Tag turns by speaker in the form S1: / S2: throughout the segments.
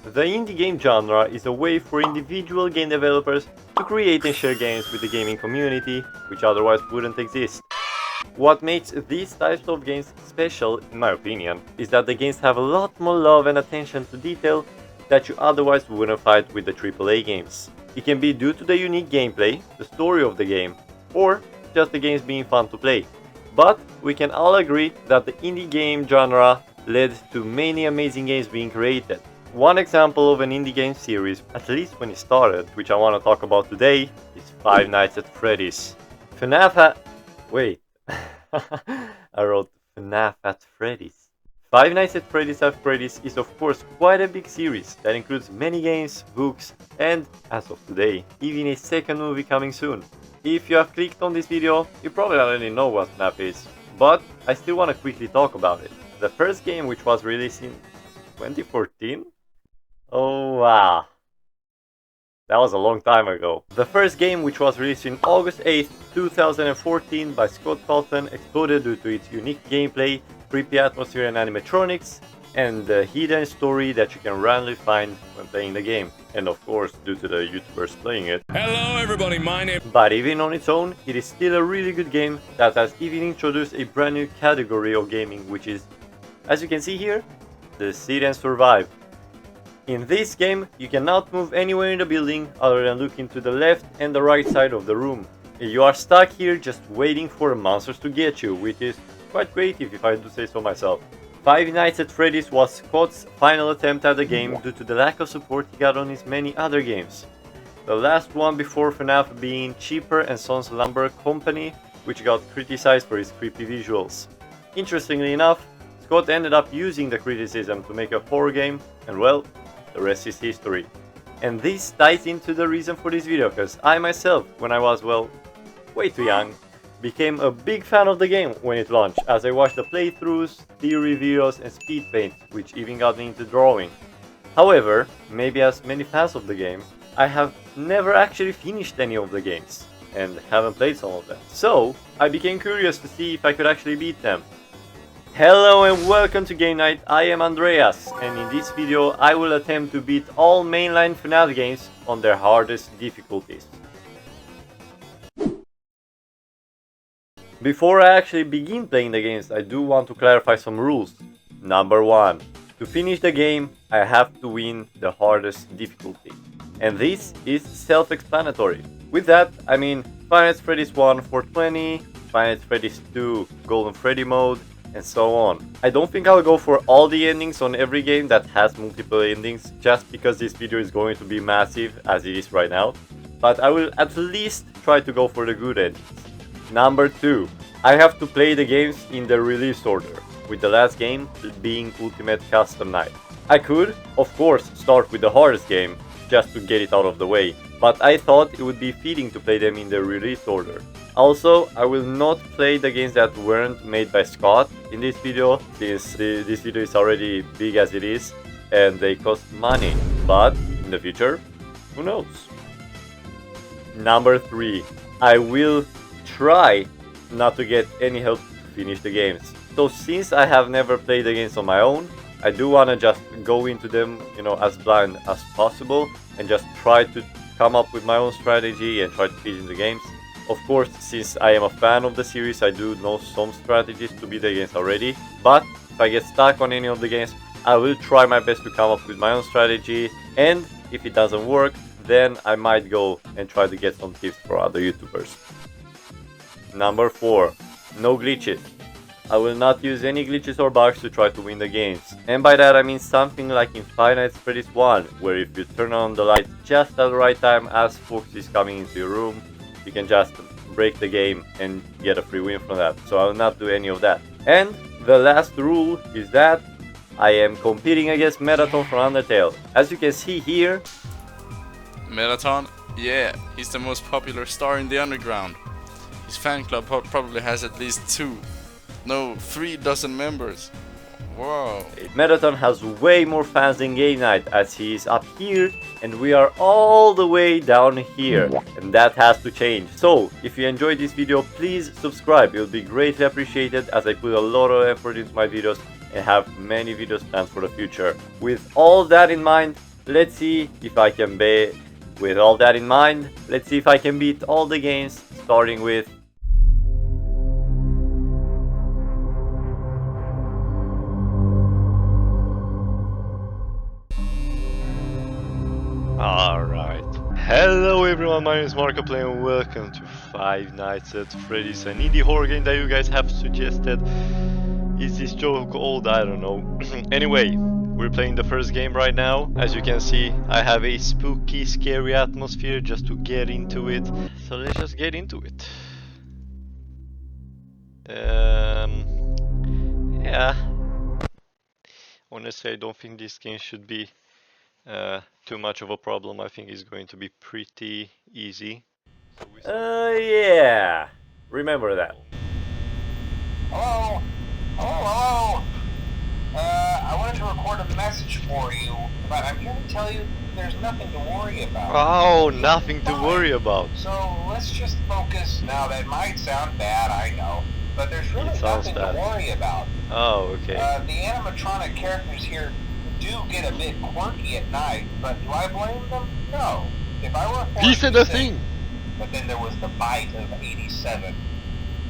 S1: The indie game genre is a way for individual game developers to create and share games with the gaming community, which otherwise wouldn't exist. What makes these types of games special, in my opinion, is that the games have a lot more love and attention to detail that you otherwise wouldn't find with the AAA games. It can be due to the unique gameplay, the story of the game, or just the games being fun to play. But we can all agree that the indie game genre led to many amazing games being created. One example of an indie game series, at least when it started, which I want to talk about today, is Five Nights at Freddy's. Wait. I wrote FNAF at Freddy's. Five Nights at Freddy's is of course quite a big series that includes many games, books, and, as of today, even a second movie coming soon. If you have clicked on this video, you probably already know what FNAF is, but I still want to quickly talk about it. The first game, which was released in 2014? Oh wow. That was a long time ago. The first game, which was released in August 8th, 2014 by Scott Cawthon, exploded due to its unique gameplay, creepy atmosphere and animatronics, and the hidden story that you can randomly find when playing the game. And of course, due to the YouTubers playing it.
S2: Hello everybody, my name...
S1: But even on its own, it is still a really good game that has even introduced a brand new category of gaming, which is, as you can see here, the Sit and Survive. In this game, you cannot move anywhere in the building other than looking to the left and the right side of the room. You are stuck here just waiting for monsters to get you, which is quite creative if I do say so myself. Five Nights at Freddy's was Scott's final attempt at the game due to the lack of support he got on his many other games. The last one before FNAF being Cheaper and Sons Lumber Company, which got criticized for its creepy visuals. Interestingly enough, Scott ended up using the criticism to make a horror game, and well, the rest is history. And this ties into the reason for this video, because I myself, when I was, well, way too young, became a big fan of the game when it launched, as I watched the playthroughs, theory videos and speed paint, which even got me into drawing. However, maybe as many fans of the game, I have never actually finished any of the games, and haven't played some of them. So, I became curious to see if I could actually beat them. Hello and welcome to Game Night, I am Andreas, and in this video I will attempt to beat all mainline FNAF games on their hardest difficulties. Before I actually begin playing the games, I do want to clarify some rules. Number 1. To finish the game, I have to win the hardest difficulty. And this is self-explanatory. With that, I mean Five Nights at Freddy's 1 420, Five Nights at Freddy's 2 Golden Freddy mode, and so on. I don't think I'll go for all the endings on every game that has multiple endings, just because this video is going to be massive as it is right now, but I will at least try to go for the good endings. Number 2. I have to play the games in the release order, with the last game being Ultimate Custom Night. I could, of course, start with the hardest game, just to get it out of the way, but I thought it would be fitting to play them in the release order. Also, I will not play the games that weren't made by Scott in this video, since this video is already big as it is, and they cost money. But, in the future, who knows? Number 3. I will try not to get any help to finish the games. So since I have never played the games on my own, I do want to just go into them, as blind as possible, and just try to come up with my own strategy and try to finish the games. Of course, since I am a fan of the series, I do know some strategies to beat the games already, but if I get stuck on any of the games, I will try my best to come up with my own strategy, and if it doesn't work, then I might go and try to get some tips for other YouTubers. Number 4. No glitches. I will not use any glitches or bugs to try to win the games. And by that I mean something like in Five Nights at Freddy's 1, where if you turn on the lights just at the right time as Fox is coming into your room, you can just break the game and get a free win from that. So I will not do any of that. And the last rule is that I am competing against Metaton from Undertale. As you can see here...
S2: Metaton? Yeah, he's the most popular star in the underground. His fan club probably has at least 3 dozen members. Whoa.
S1: Metaton has way more fans than Game Night, as he is up here and we are all the way down here, and that has to change. So if you enjoyed this video, please subscribe, it will be greatly appreciated, as I put a lot of effort into my videos and have many videos planned for the future. With all that in mind, Let's see if I can beat. With all that in mind, let's see if I can beat all the games, starting with Alright. Hello everyone, my name is Markiplier and welcome to Five Nights at Freddy's, an indie horror game that you guys have suggested. Is this joke old? I don't know. Anyway, we're playing the first game right now. As you can see, I have a spooky, scary atmosphere just to get into it. So let's just get into it. Yeah. Honestly, I don't think this game should be too much of a problem. I think it's going to be pretty easy. Yeah. Remember that.
S3: Hello? Hello? I wanted to record a message for you, but I'm here to tell you there's nothing to worry about.
S1: Oh, nothing to worry about.
S3: So let's just focus. Now that might sound bad, I know, but there's really nothing to worry about.
S1: Oh, okay.
S3: The animatronic characters here do get a bit quirky at night, but do I blame them? No. If I were
S1: He said a thing.
S3: But then there was the bite of 87.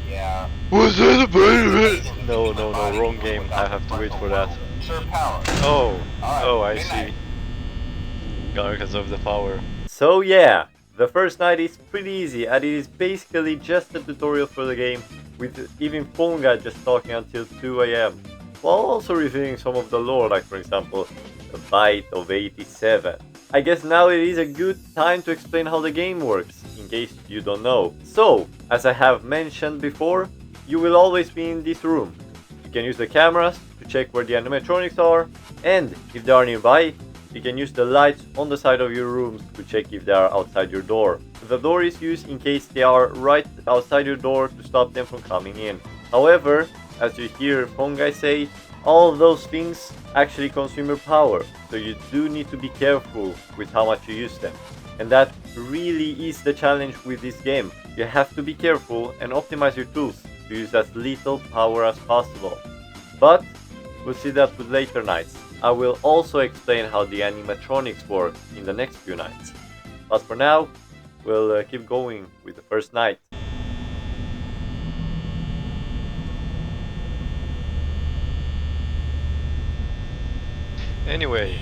S3: Yeah.
S1: Was that a bite? No, wrong game. I have to wait for that.
S3: Sir Power.
S1: Oh, I see. Because of the power. So yeah, the first night is pretty easy, and it is basically just a tutorial for the game, with even Ponga just talking until 2 AM, while also revealing some of the lore, like for example, the bite of 87. I guess now it is a good time to explain how the game works, in case you don't know. So, as I have mentioned before, you will always be in this room. You can use the cameras to check where the animatronics are, and if they are nearby, you can use the lights on the side of your rooms to check if they are outside your door. The door is used in case they are right outside your door to stop them from coming in. However, as you hear Pongai say, all of those things actually consume your power, so you do need to be careful with how much you use them. And that really is the challenge with this game. You have to be careful and optimize your tools to use as little power as possible. But we'll see that with later nights. I will also explain how the animatronics work in the next few nights. But for now, we'll keep going with the first night. Anyway,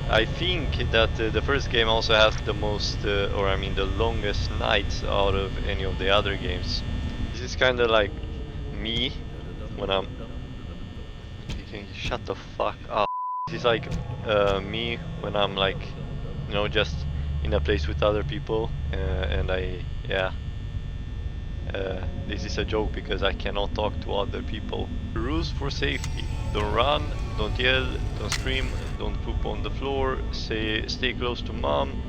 S1: I think that the first game also has the most, the longest nights out of any of the other games. This is kind of like me when I'm... Can you shut the fuck up? This is like me when I'm like, just in a place with other people, and this is a joke because I cannot talk to other people. Rules for safety: don't run, don't yell, don't scream, don't poop on the floor, stay close to mom,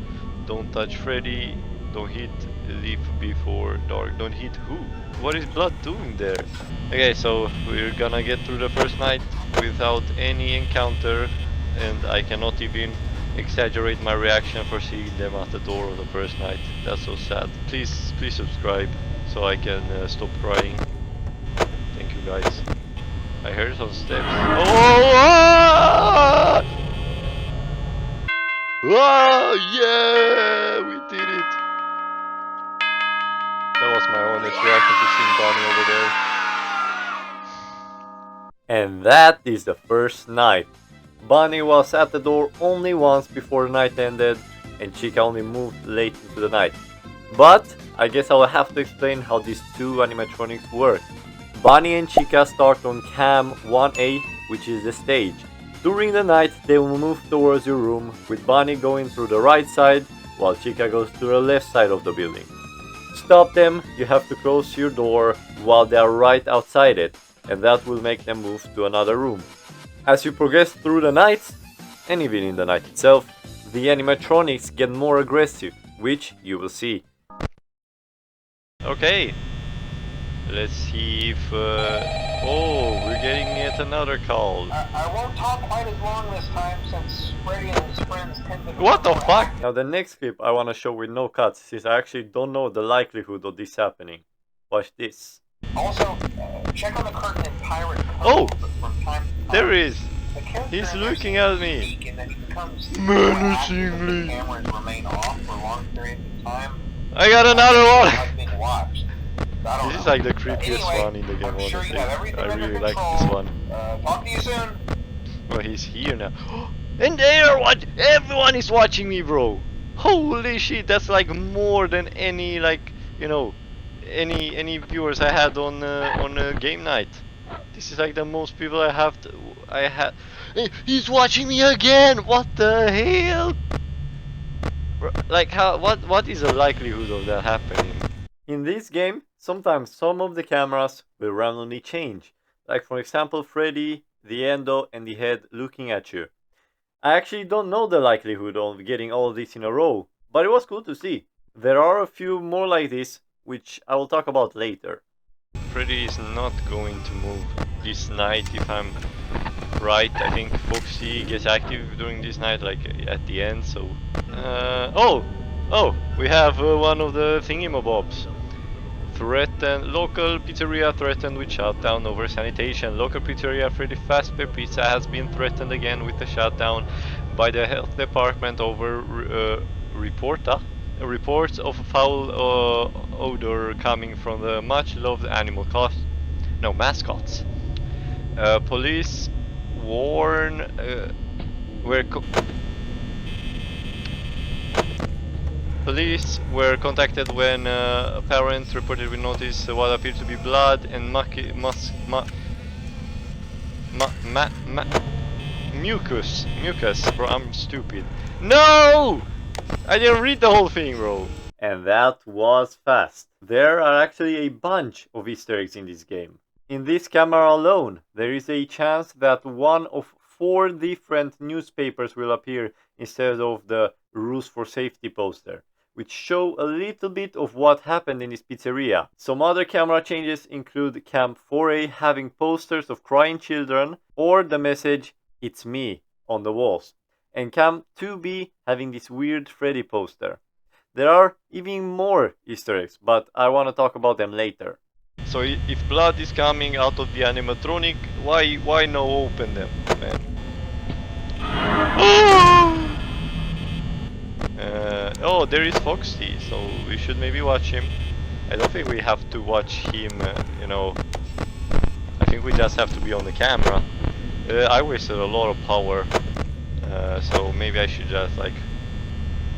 S1: don't touch Freddy, don't hit, leave before dark. Don't hit who? What is blood doing there? Okay, so we're gonna get through the first night without any encounter, and I cannot even exaggerate my reaction for seeing them at the door of the first night. That's so sad. Please subscribe so I can stop crying. Thank you guys. I heard some steps. Oh! Ah! Ah, yeah! We did it! That was my honest reaction to seeing Bonnie over there. And that is the first night. Bonnie was at the door only once before the night ended, and Chica only moved late into the night. But I guess I will have to explain how these two animatronics work. Bonnie and Chica start on cam 1A, which is the stage. During the night they will move towards your room, with Bonnie going through the right side, while Chica goes to the left side of the building. To stop them, you have to close your door while they are right outside it, and that will make them move to another room. As you progress through the nights, and even in the night itself, the animatronics get more aggressive, which you will see. Okay, let's see if... oh, we're getting yet another call.
S3: I won't talk quite as long this time since Freddy and his friends tend to...
S1: What the fuck? Now the next clip I wanna show with no cuts, since I actually don't know the likelihood of this happening. Watch this.
S3: Also, check on the curtain in Pirate Cove.
S1: Oh!
S3: From time to time.
S1: There is!
S3: The character
S1: He's
S3: in there
S1: looking
S3: seems
S1: at me.
S3: unique in that he becomes
S1: Menacingly.
S3: the cameras remain off for long periods of time.
S1: I got another one!
S3: Like being watched. I don't
S1: This is
S3: know.
S1: like the creepiest
S3: Anyway,
S1: one in the game,
S3: I'm sure
S1: honestly.
S3: you have everything
S1: I
S3: under
S1: really like
S3: control.
S1: this one.
S3: Talk to you soon.
S1: Well, he's here now. And they are what? Everyone is watching me, bro! Holy shit, that's like more than any, like, you know, any viewers I had on game night. This is like the most people I had. He's watching me again! What the hell? Like, what is the likelihood of that happening? In this game, sometimes some of the cameras will randomly change. Like for example, Freddy, the Endo, and the head looking at you. I actually don't know the likelihood of getting all of this in a row, but it was cool to see. There are a few more like this, which I will talk about later. Freddy is not going to move this night if I'm right. I think Foxy gets active during this night, like at the end, so... Oh! We have one of the thingamabobs. Local pizzeria threatened with shutdown over sanitation. Local pizzeria Freddy Fazbear Pizza has been threatened again with a shutdown by the health department over reports of foul odor coming from the much loved animal mascots. Police warn Police were contacted when a parent reported we noticed what appeared to be blood and mucus. Bro, I'm stupid. No! I didn't read the whole thing, bro. And that was fast. There are actually a bunch of Easter eggs in this game. In this camera alone, there is a chance that one of 4 different newspapers will appear instead of the Rules for Safety poster, which show a little bit of what happened in this pizzeria. Some other camera changes include Camp 4A having posters of crying children or the message "It's me" on the walls, and Camp 2B having this weird Freddy poster. There are even more Easter eggs, but I want to talk about them later. So if blood is coming out of the animatronic, why no open them, man? Oh, there is Foxy, so we should maybe watch him. I don't think we have to watch him, you know. I think we just have to be on the camera. I wasted a lot of power, so maybe I should just like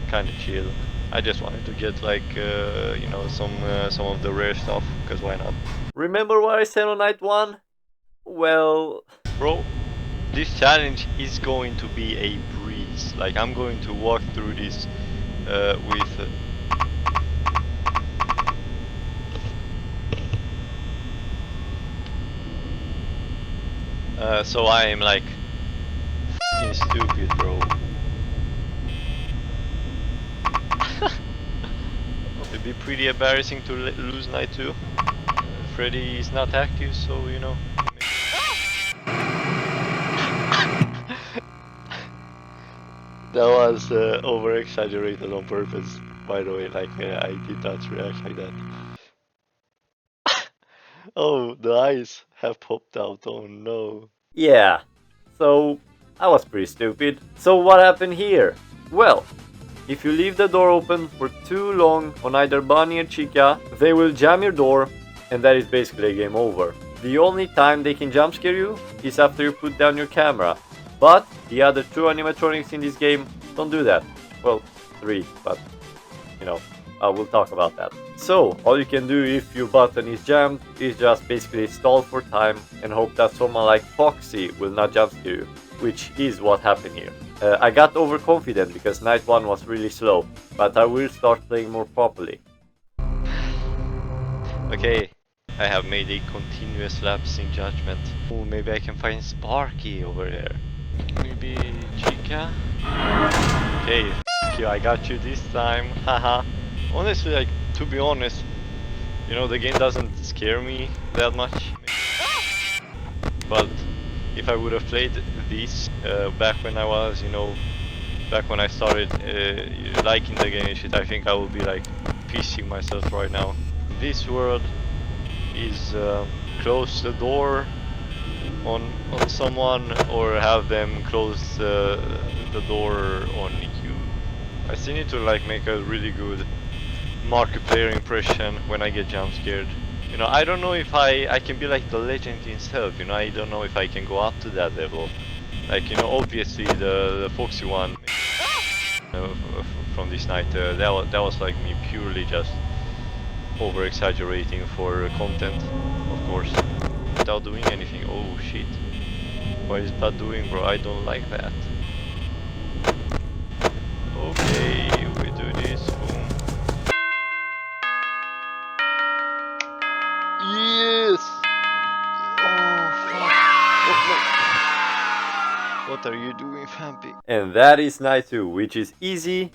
S1: kind of chill. I just wanted to get like you know, some of the rare stuff, because why not? Remember what I said on night 1? Well, bro, this challenge is going to be a breeze. Like, I'm going to walk through this with so I am like f***ing stupid, bro. It'd be pretty embarrassing to lose night 2. Freddy is not active, so you know. That was over exaggerated on purpose, by the way. Like, I did not react like that. Oh, the eyes have popped out. Oh no. Yeah, so I was pretty stupid. So what happened here? Well, if you leave the door open for too long on either Bunny or Chica, they will jam your door, and that is basically game over. The only time they can jump scare you is after you put down your camera. But the other 2 animatronics in this game don't do that. Well, 3, but you know, we'll talk about that. So, all you can do if your button is jammed is just basically stall for time and hope that someone like Foxy will not jump scare you, which is what happened here. I got overconfident because night 1 was really slow, but I will start playing more properly. Okay, I have made a continuous lapse in judgment. Oh, maybe I can find Sparky over there. Maybe Chica? Okay, f you, I got you this time, haha. Honestly, like, to be honest, you know, the game doesn't scare me that much. But if I would have played this back when I was, you know, back when I started liking the game and shit, I think I would be like pissing myself right now. This world is close the door, on someone or have them close the door on you. I still need to like make a really good Markiplier impression when I get jump scared. You know, I don't know if I can be like the legend himself, you know, I don't know if I can go up to that level. Like, you know, obviously the Foxy one from this night, that was like me purely just over exaggerating for content, of course, without doing anything. Oh shit. What is that doing, bro? I don't like that. Okay, we do this. Boom. Yes! Oh fuck. Oh, no. What are you doing, Fampy? And that is night 2, which is easy.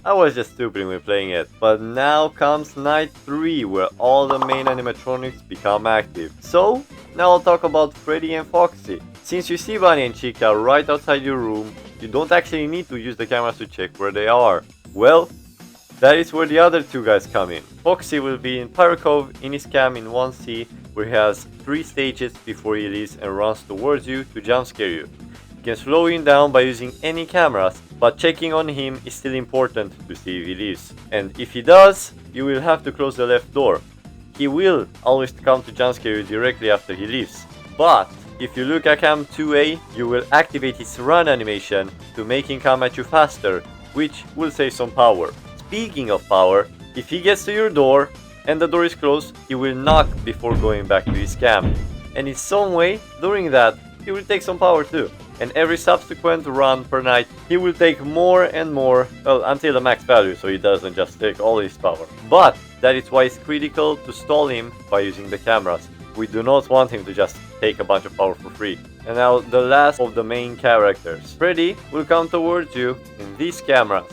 S1: I was just stupid when playing it. But now comes night 3, where all the main animatronics become active. So, now I'll talk about Freddy and Foxy. Since you see Bunny and Chica right outside your room, you don't actually need to use the cameras to check where they are. Well, that is where the other two guys come in. Foxy will be in Pyro Cove in his cam in 1C, where he has 3 stages before he leaves and runs towards you to jump scare you. You can slow him down by using any cameras, but checking on him is still important to see if he leaves. And if he does, you will have to close the left door. He will always come to jump scare you directly after he leaves. But if you look at cam 2A, you will activate his run animation to make him come at you faster, which will save some power. Speaking of power, if he gets to your door and the door is closed, he will knock before going back to his cam. And in some way, during that, he will take some power too. And every subsequent run per night, he will take more and more, well, until the max value, so he doesn't just take all his power. But that is why it's critical to stall him by using the cameras. We do not want him to just take a bunch of power for free. And now the last of the main characters. Freddy will come towards you in these cameras.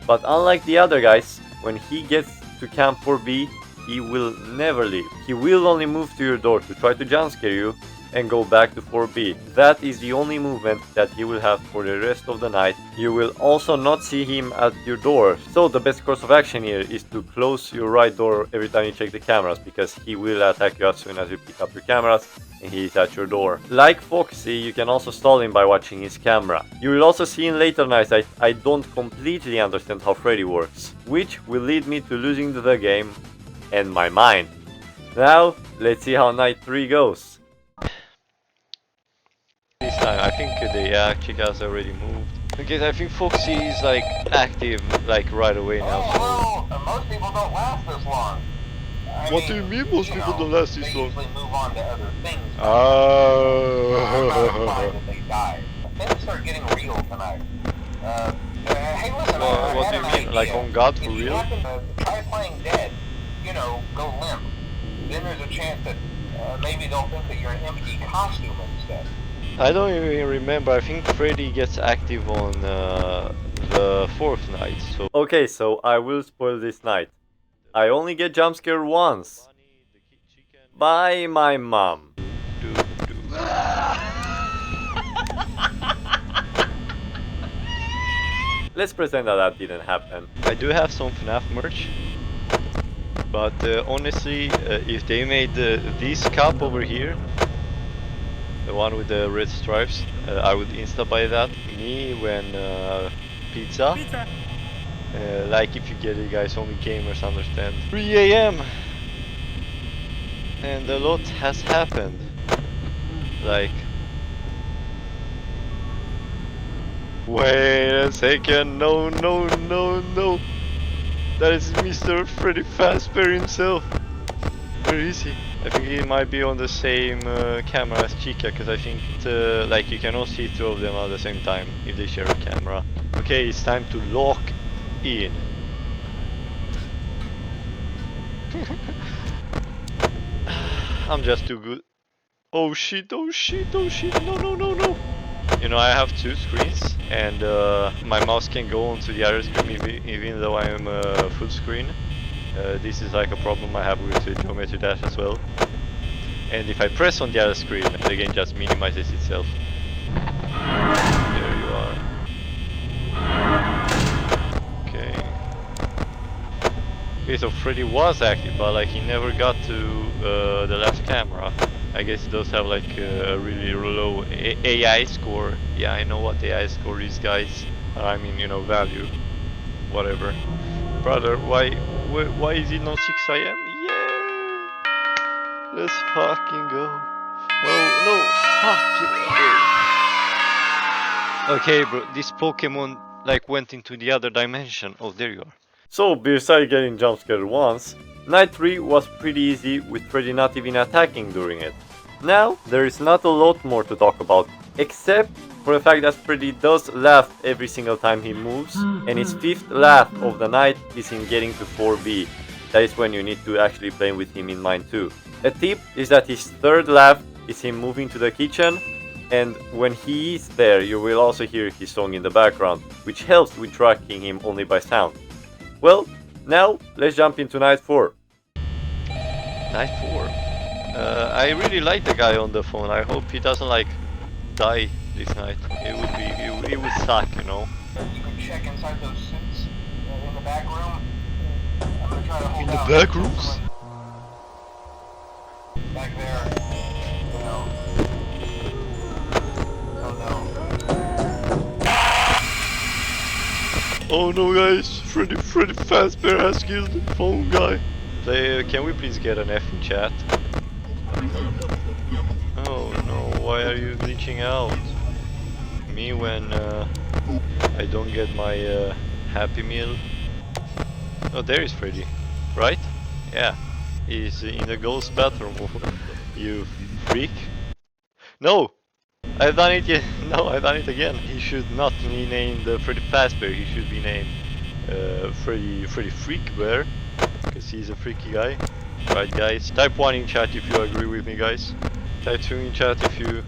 S1: But unlike the other guys, when he gets to camp 4B, he will never leave. He will only move to your door to try to jump scare you and go back to 4B. That is the only movement that he will have for the rest of the night. You will also not see him at your door. So the best course of action here is to close your right door every time you check the cameras, because he will attack you as soon as you pick up your cameras and he is at your door. Like Foxy, you can also stall him by watching his camera. You will also see in later nights that I don't completely understand how Freddy works, which will lead me to losing the game and my mind. Now, let's see how night 3 goes. This time, I think the Chica's already moved. Because I think Foxy is like active like right away now.
S3: Oh, well, most people don't last this long.
S1: What do you mean most people don't last this long?
S3: They usually move on to other things.
S1: Oh.
S3: I'm not surprised that they die. Things start getting real tonight. Hey, listen,
S1: What do you mean? Like on God for
S3: if you
S1: real?
S3: happen to try playing dead, you know, go limp. Then there's a chance that maybe they'll think that you're an empty costume instead.
S1: I don't even remember. I think Freddy gets active on the 4th night. So okay, so I will spoil this night. I only get jump scared once by my mom. Let's pretend that that didn't happen. I do have some FNAF merch, but honestly, if they made this cup over here, the one with the red stripes, I would insta buy that. Me when pizza. Like if you get it, guys, only gamers understand. 3 AM and a lot has happened. Like, wait a second, no. That is Mr. Freddy Fazbear himself. Where is he? I think he might be on the same camera as Chica, because I think like you can all see 2 of them at the same time if they share a camera. Okay, it's time to lock in. I'm just too good. Oh shit, no. You know, I have 2 screens and my mouse can go onto the other screen even though I am full screen. This is like a problem I have with the Geometry Dash as well. And if I press on the other screen, the game just minimizes itself. There you are. Okay. Okay, so Freddy was active, but like he never got to the last camera. I guess it does have like a really low AI score. Yeah, I know what AI score is, guys. I mean, you know, value, whatever. Brother, why is it not 6 a.m.? Yeah, let's fucking go. No, fuck. Okay, bro, this Pokemon like went into the other dimension. Oh, there you are. So, besides getting jump scared once, Night 3 was pretty easy with Freddy not even attacking during it. Now, there is not a lot more to talk about, except for the fact that Freddy does laugh every single time he moves, and his 5th laugh of the night is him getting to 4B. That is when you need to actually play with him in mind too. A tip is that his 3rd laugh is him moving to the kitchen, and when he is there you will also hear his song in the background, which helps with tracking him only by sound. Well, now let's jump into Night 4. Night 4? I really like the guy on the phone. I hope he doesn't like die this night. It would suck, you know.
S3: You can check inside those suits in the back room. I'm gonna try to hold
S1: In the
S3: out.
S1: back rooms?
S3: Back there. No. Oh no.
S1: Oh no, guys! Freddy Fazbear has killed the phone guy. Can we please get an F in chat? Oh no, why are you glitching out? Me when I don't get my Happy Meal. Oh, there is Freddy, right? Yeah, he's in the ghost bathroom. You freak! No, I've done it yet. No, I've done it again. He should not be named Freddy Fazbear. He should be named Freddy Freak Bear, because he's a freaky guy. Right, guys? Type 1 in chat if you agree with me, guys. Type 2 in chat if you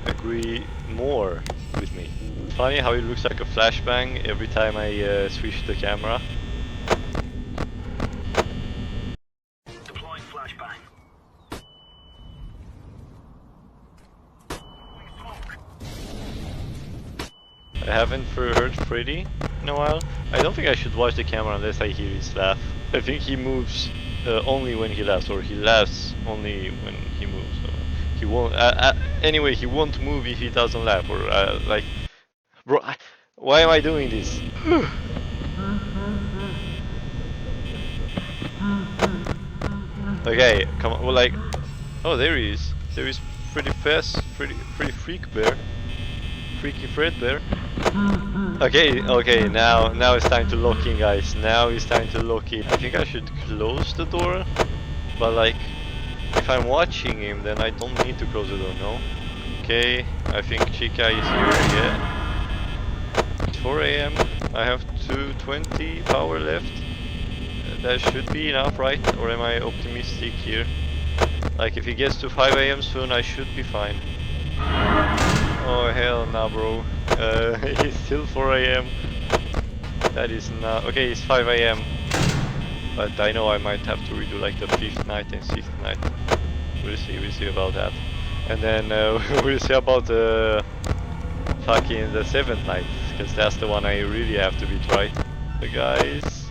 S1: agree more with me. Funny how it looks like a flashbang every time I switch the camera.
S3: Deploying flashbang.
S1: I haven't heard Freddy in a while. I don't think I should watch the camera unless I hear his laugh. I think he moves only when he laughs, or he laughs only when he moves. He won't. Anyway, he won't move if he doesn't laugh, or like, bro. Why am I doing this? Okay, come on. Well, like, oh, there he is. There is Freddy Freak Bear, Freaky Fredbear. Okay, now it's time to lock in, guys. Now it's time to lock in. I think I should close the door, but like, if I'm watching him, then I don't need to close the door, no? Okay, I think Chica is here, yeah. It's 4 AM, I have 220 power left. That should be enough, right? Or am I optimistic here? Like, if he gets to 5 AM soon, I should be fine. Oh hell nah, bro. It's still 4 AM. That is not... Okay, it's 5 AM. But I know I might have to redo like the 5th night and 6th night. We'll see about that. And then we'll see about the fucking the 7th night, because that's the one I really have to beat, right? But guys,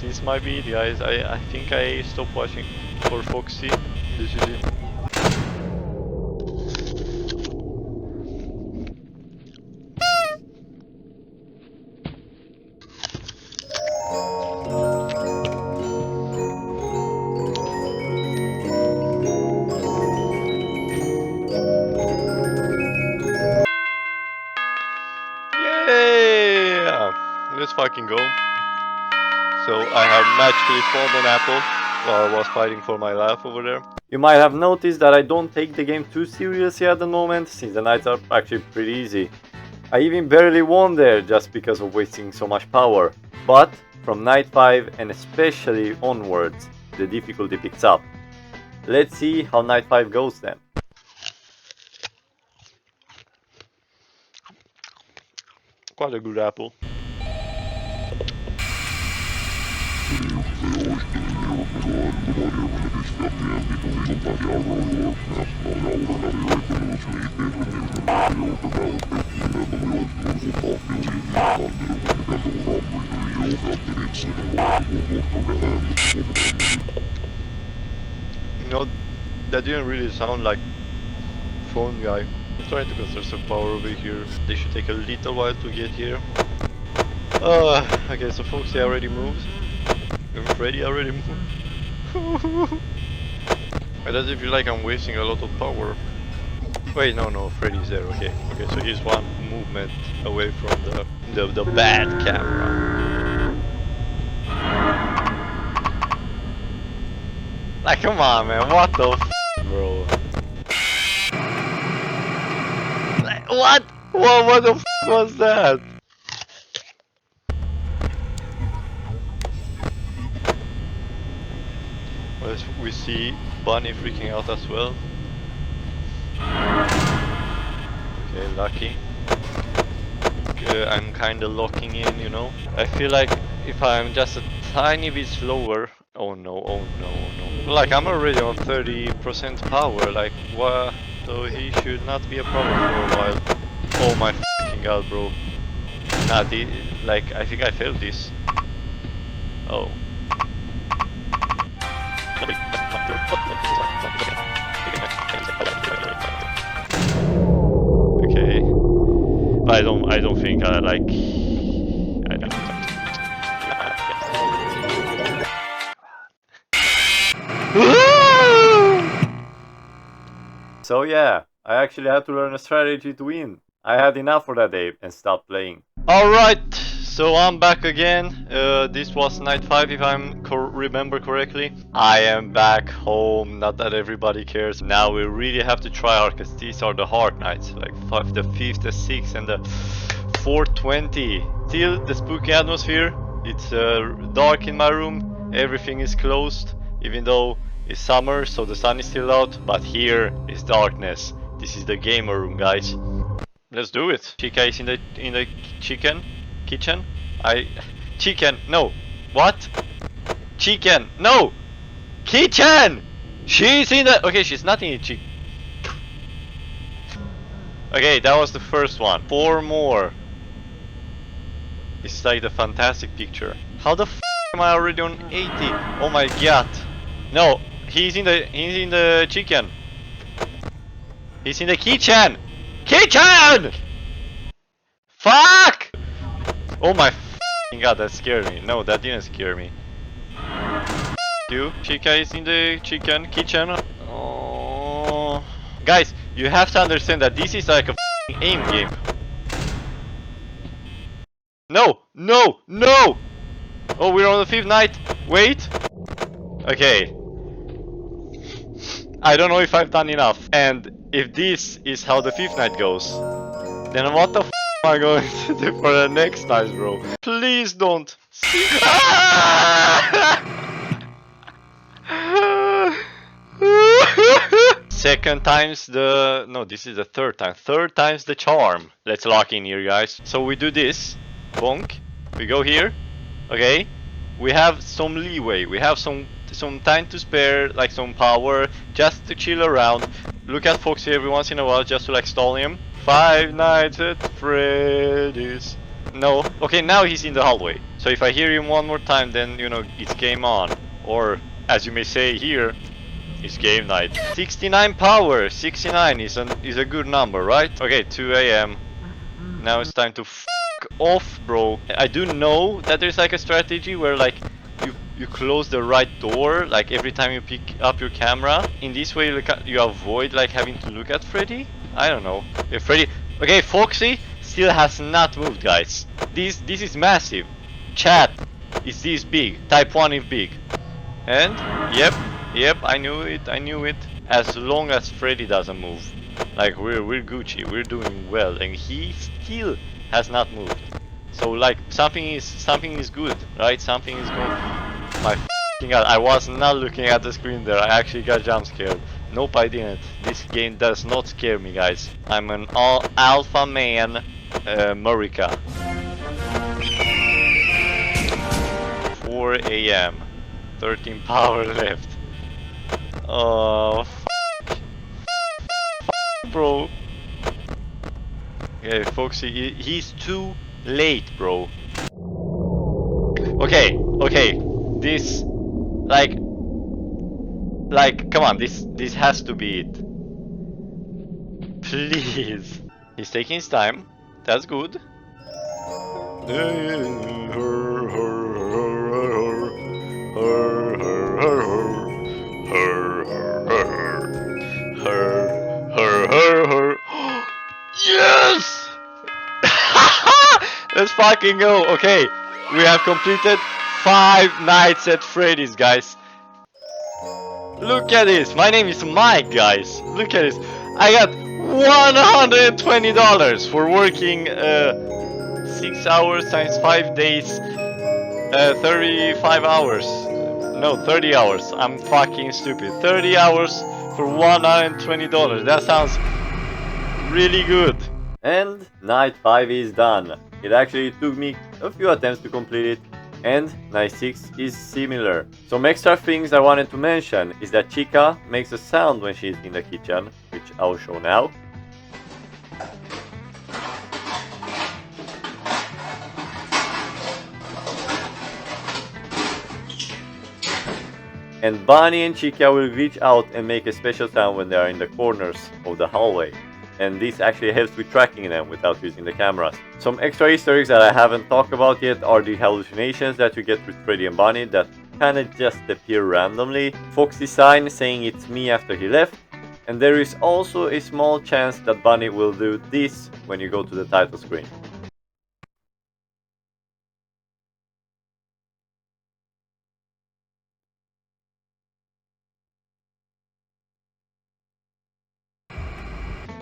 S1: this might be it, guys. I think I stopped watching for Foxy. This is it. Let's fucking go. So I have magically found an apple while I was fighting for my life over there. You might have noticed that I don't take the game too seriously at the moment, since the nights are actually pretty easy. I even barely won there just because of wasting so much power. But from night 5 and especially onwards, the difficulty picks up. Let's see how night 5 goes then. Quite a good apple. You know, that didn't really sound like phone guy. I'm trying to conserve some power over here. They should take a little while to get here. Okay, so Foxy already moved. And Freddy already moved. It doesn't feel like I'm wasting a lot of power. Wait, no, Freddy's there, okay. Okay, so he's one movement away from the bad camera. Like, come on, man, what the f, bro? Like, what? What the f was that? Well, we see Bunny freaking out as well. Okay, lucky. I'm kinda locking in, you know. I feel like if I'm just a tiny bit slower. Oh no, oh no, oh no. Like, I'm already on 30% power, like, what? So he should not be a problem for a while. Oh my fucking god, bro. Nah, like, I think I failed this. Oh. Okay. I don't think I like. I don't. So yeah, I actually had to learn a strategy to win. I had enough for that day and stopped playing. Alright, so I'm back again. This was night 5 if I remember correctly. I am back home, not that everybody cares. Now we really have to try hard because these are the hard nights. Like the 5th, the 6th and the 420. Still the spooky atmosphere. It's dark in my room, everything is closed. Even though it's summer, so the sun is still out, but here is darkness. This is the gamer room, guys. Let's do it. Chica is in the kitchen. Chicken. No. What? Chicken. No. Kitchen. She's in the. Okay, she's not in the chicken. Okay, that was the first one. 4 more. It's like the fantastic picture. How the f am I already on 80? Oh my god. No, he's in the chicken. He's in the kitchen. Kitchen! Fuck! Oh my god, that scared me. No, that didn't scare me. You, Chica is in the kitchen. Oh. Guys, you have to understand that this is like a aim game. No! Oh, we're on the 5th night. Wait. Okay. I don't know if I've done enough. And if this is how the 5th night goes, then what the f am I going to do for the next night, bro? Please don't. Second time's the... No, this is the 3rd time. 3rd time's the charm. Let's lock in here, guys. So we do this. Bonk. We go here. Okay. We have some leeway. We have some time to spare, like some power, just to chill around. Look at Foxy every once in a while, just to like stall him. 5 Nights at Freddy's. No. Okay, now he's in the hallway. So if I hear him one more time, then you know it's game on. Or as you may say here, it's game night. 69 power. 69 is a good number, right? Okay, 2 AM. Now it's time to f off, bro. I do know that there's like a strategy where like you close the right door like every time you pick up your camera. In this way you avoid like having to look at Freddy. I don't know. If Freddy. Okay, Foxy still has not moved, guys. This is massive. Chat is this big. Type 1 if big. And yep, I knew it. As long as Freddy doesn't move, like we're Gucci, we're doing well, and he still has not moved. So like something is good, right? Something is going. My f***ing god, I was not looking at the screen there. I actually got jump scared. Nope, I didn't. This game does not scare me, guys. I'm an alpha man, Murica. 4 AM, 13 power left. Oh, bro. Okay, Foxy, he's too late, bro. Okay. This, like, come on, this has to be it. Please. He's taking his time. That's good. Yes! Let's fucking go. Okay, we have completed 5 nights at Freddy's, guys. Look at this. My name is Mike, guys. Look at this. I got $120 for working 6 hours times 5 days, 35 hours. No, 30 hours. I'm fucking stupid. 30 hours for $120. That sounds really good. And night 5 is done. It actually took me a few attempts to complete it, and night 6 is similar. Some extra things I wanted to mention is that Chica makes a sound when she's in the kitchen, which I'll show now. And Bunny and Chica will reach out and make a special sound when they are in the corners of the hallway. And this actually helps with tracking them without using the cameras. Some extra Easter eggs that I haven't talked about yet are the hallucinations that you get with Freddy and Bunny that kinda just appear randomly, Foxy's sign saying it's me after he left, and there is also a small chance that Bunny will do this when you go to the title screen.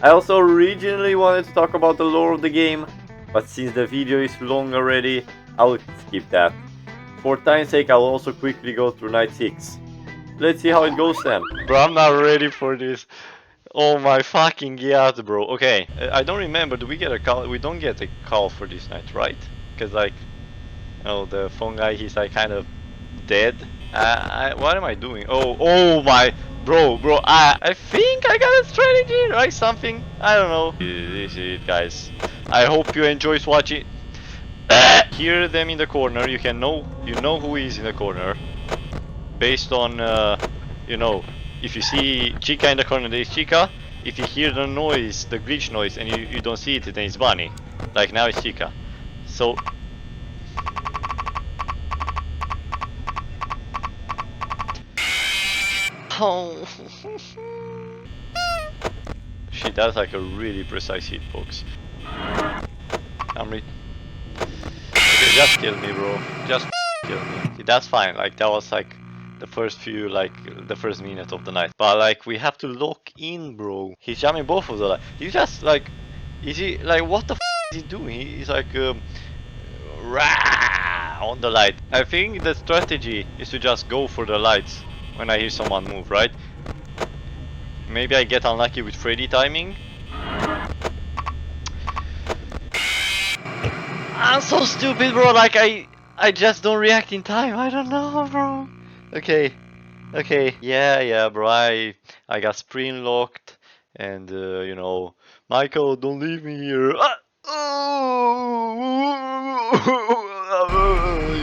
S1: I also originally wanted to talk about the lore of the game, but since the video is long already, I'll skip that. For time's sake, I'll also quickly go through night 6. Let's see how it goes then. Bro, I'm not ready for this. Oh my fucking god, bro. Okay, I don't remember, do we get a call? We don't get a call for this night, right? Because like, oh, the phone guy, he's like kind of dead. What am I doing? Oh my... Bro, I think I got a strategy, right? Something, I don't know. This is it, guys. I hope you enjoy watching. Hear them in the corner. You know who is in the corner, based on you know, if you see Chica in the corner, there is Chica. If you hear the noise, the glitch noise, and you don't see it, then it's Bunny. Like now it's Chica. So. Oh. Shit, that's like a really precise hitbox. Okay, just kill me, bro. Just kill me. That's fine. Like that was like the first few, like the first minute of the night. But like we have to lock in, bro. He's jamming both of the lights. He's just like, is he like what the f is he doing? He's like rah, on the light. I think the strategy is to just go for the lights when I hear someone move, right? Maybe I get unlucky with Freddy timing. I'm so stupid, bro. Like I just don't react in time. I don't know, bro. Okay, yeah, bro. I got screen locked, and you know, Michael, don't leave me here. You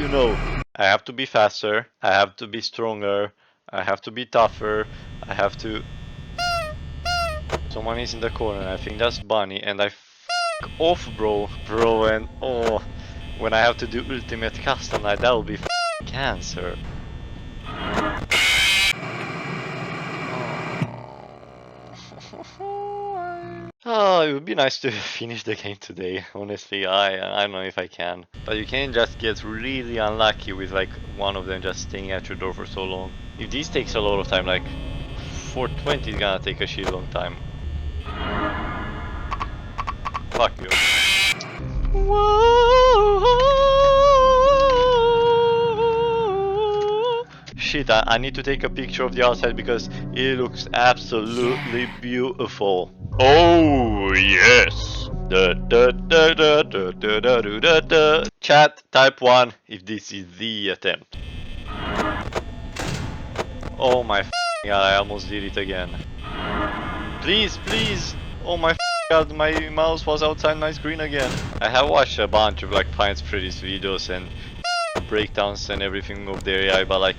S1: know, I have to be faster. I have to be stronger. I have to be tougher. I have to. Someone is in the corner. I think that's Bunny, and I off, bro, and oh, when I have to do ultimate custom night, that will be cancer. Oh, it would be nice to finish the game today. Honestly, I don't know if I can, but you can just get really unlucky with like one of them just staying at your door for so long. If this takes a lot of time, like 420 is gonna take a shit long time. Fuck you. Shit, I need to take a picture of the outside because it looks absolutely beautiful. Oh yes. Chat, type 1 if this is the attempt. Oh my god, I almost did it again. Please. Oh my god, my mouse was outside my screen again. I have watched a bunch of like Pines Freddy's videos and breakdowns and everything of their AI, but like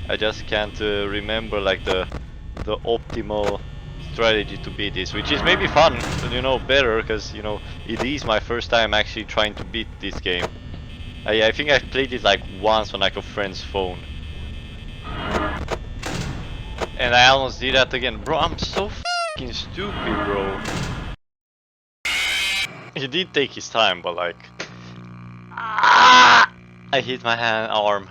S1: I just can't remember like the optimal strategy to beat this, which is maybe fun, you know, better, because, you know, it is my first time actually trying to beat this game. I think I played it like once on like a friend's phone. And I almost did that again. Bro, I'm so fucking stupid, bro. He did take his time, but like... I hit my arm.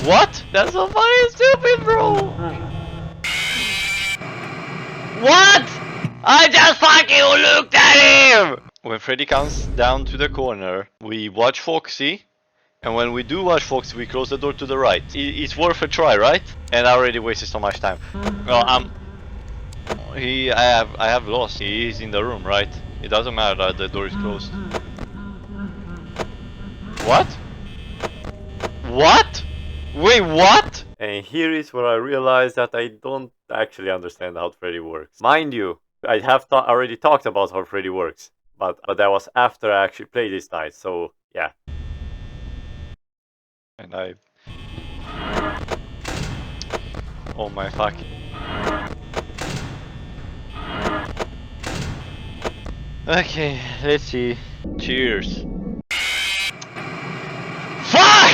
S1: What? That's so fucking stupid, bro! What? I just fucking looked at him! When Freddy comes down to the corner, we watch Foxy. And when we do watch Foxy, we close the door to the right. It's worth a try, right? And I already wasted so much time. Well, I have lost. He is in the room, right? It doesn't matter that the door is closed. What? What? Wait, what? And here is where I realized that I don't actually understand how Freddy works. Mind you, I have already talked about how Freddy works, but that was after I actually played this night, so yeah. And oh my fucking... Okay, let's see. Cheers. Fuck!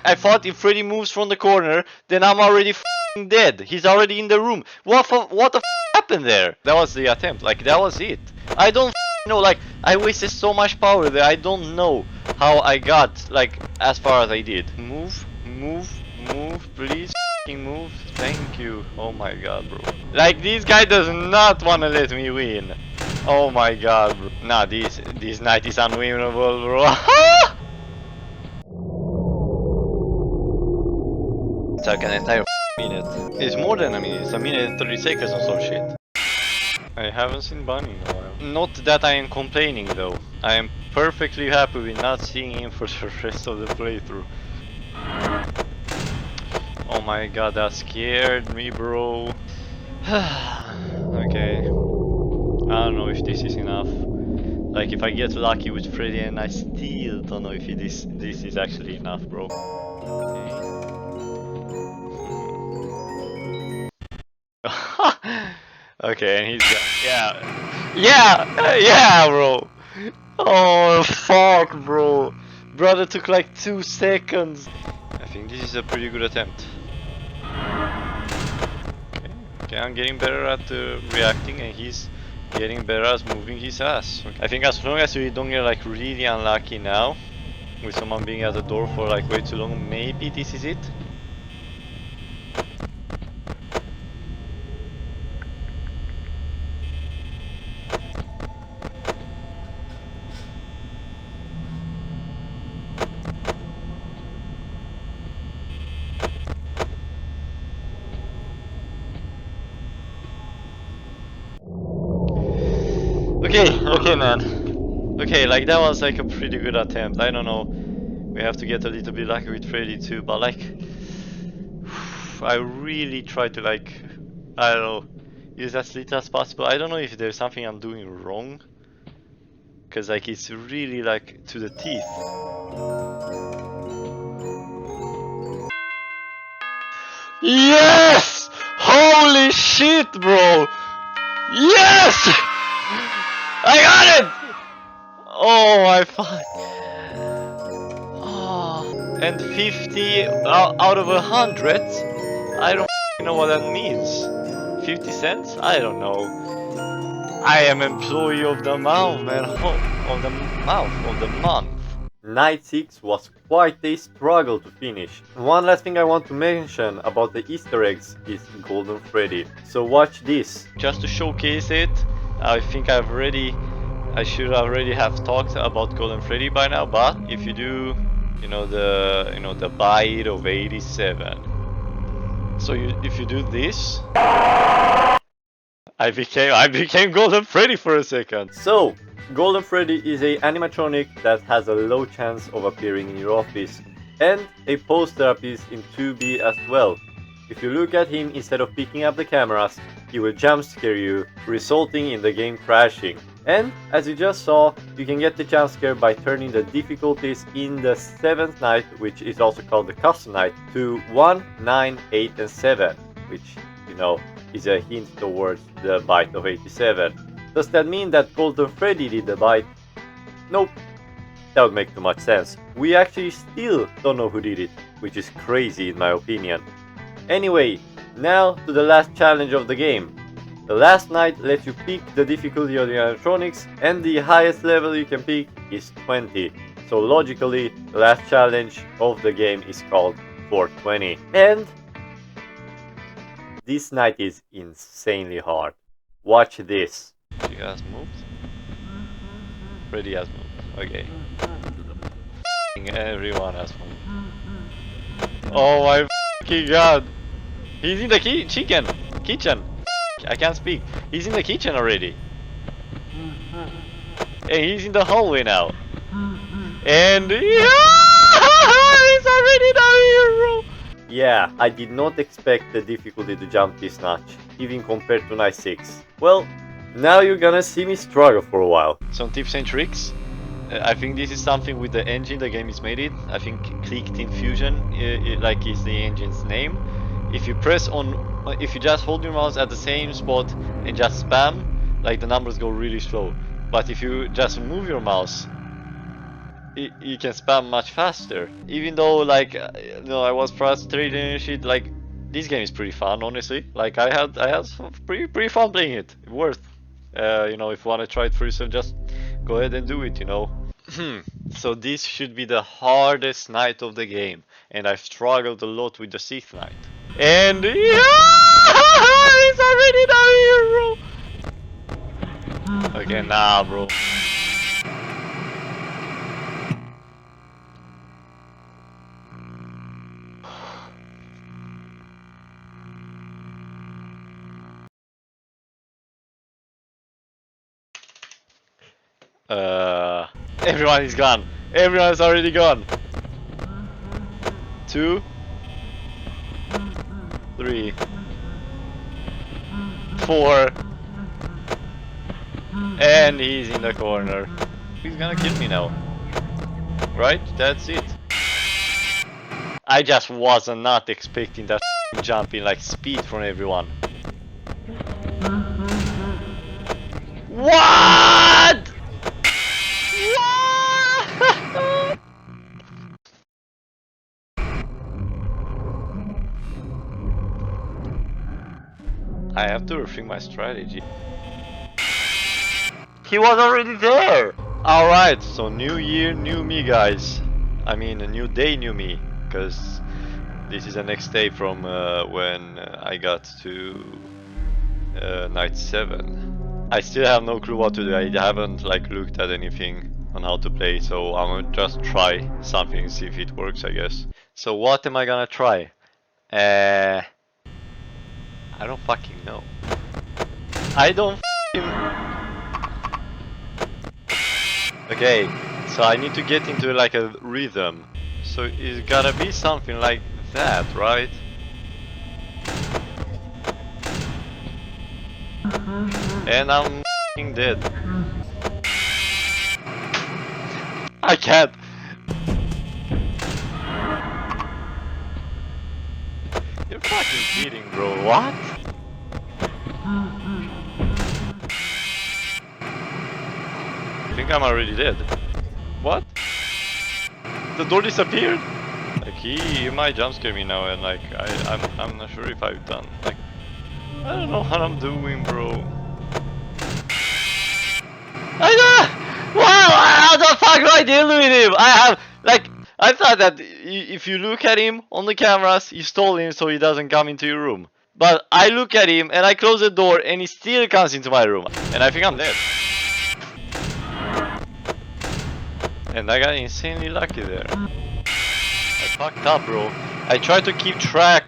S1: I thought if Freddy moves from the corner, then I'm already f***ing dead. He's already in the room. What the f*** happened there? That was the attempt, like that was it. I don't know, like I wasted so much power there. I don't know how I got like as far as I did. Move, please move. Thank you. Oh my god, bro. Like this guy does not wanna let me win. Oh my god, bro. Nah, this night is unwinnable, bro. It's like an entire minute. It's more than a minute. It's a minute and 30 seconds or some shit. I haven't seen Bunny in a while. Not that I am complaining though. I am perfectly happy with not seeing him for the rest of the playthrough. Oh my god, that scared me, bro. Okay. I don't know if this is enough. Like if I get lucky with Freddy, and I still don't know if this is actually enough, bro. Okay. Okay, and he's got, yeah, bro. Oh fuck, bro. Brother took like 2 seconds. I think this is a pretty good attempt. Okay, I'm getting better at reacting, and he's getting better at moving his ass. Okay. I think as long as we don't get like really unlucky now, with someone being at the door for like way too long, maybe this is it. Okay, man. Okay, like that was like a pretty good attempt. I don't know. We have to get a little bit lucky with Freddy too, but like, I really try to like, I don't know, use as little as possible. I don't know if there's something I'm doing wrong, cause like it's really like to the teeth. Yes! Holy shit, bro! Yes! I got it! Oh my fuck. Oh. And 50 out of 100? I don't know what that means. 50 cents? I don't know. I am employee of the month, man. Of the month. Night 6 was quite a struggle to finish. One last thing I want to mention about the Easter eggs is Golden Freddy. So watch this. Just to showcase it, I think I should already have talked about Golden Freddy by now, but if you do, the bite of 87. So if you do this, I became Golden Freddy for a second. So Golden Freddy is a animatronic that has a low chance of appearing in your office, and a post-therapist in 2B as well. If you look at him instead of picking up the cameras, he will jump scare you, resulting in the game crashing. And as you just saw, you can get the jump scare by turning the difficulties in the 7th night, which is also called the custom night, to 1, 9, 8 and 7, which, is a hint towards the bite of 87. Does that mean that Golden Freddy did the bite? Nope. That would make too much sense. We actually still don't know who did it, which is crazy in my opinion. Anyway, now to the last challenge of the game. The last night lets you pick the difficulty of the animatronics, and the highest level you can pick is 20. So logically, the last challenge of the game is called 420. And this night is insanely hard. Watch this. She has moved? Freddy has moved. Okay. Everyone has moved. Oh my fucking god! He's in the kitchen! I can't speak. He's in the kitchen already. Hey, he's in the hallway now. And he's already down here, bro. Yeah, I did not expect the difficulty to jump this notch, even compared to night 6. Well, now you're gonna see me struggle for a while. Some tips and tricks. I think this is something with the engine the game is made it. I think clicked in Fusion, like is the engine's name. If you press on, if you just hold your mouse at the same spot and just spam, like the numbers go really slow. But if you just move your mouse, you can spam much faster. Even though like, you know, I was frustrated and shit, like this game is pretty fun, honestly. Like I had some pretty fun playing it. Worth. You know, if you want to try it for yourself, just go ahead and do it, you know. So this should be the hardest night of the game, and I've struggled a lot with the 6th night. And yeah, it's already down here, bro. Okay, nah, bro. Everyone is gone. Everyone is already gone. 2, 3, 4, and he's in the corner. He's gonna kill me now. Right? That's it. I just was not expecting that jumping like speed from everyone. What? I have to rethink my strategy. He was already there! Alright, so new year, new me, guys. I mean, a new day, new me. Because this is the next day from when I got to night 7. I still have no clue what to do. I haven't like looked at anything on how to play, so I'm gonna just try something, see if it works, I guess. So what am I gonna try? I don't fucking know. I don't Okay, so I need to get into like a rhythm. So it's gotta be something like that, right? And I'm f***ing dead. I can't. You're fucking kidding, bro. What? I think I'm already dead. What? The door disappeared? Like he might jump scare me now, and like I'm not sure if I've done like I don't know what I'm doing, bro. I know. Wow, how the fuck do I deal with him? I thought that if you look at him on the cameras, you stole him so he doesn't come into your room. But I look at him and I close the door and he still comes into my room, and I think I'm dead. And I got insanely lucky there. I fucked up, bro. I tried to keep track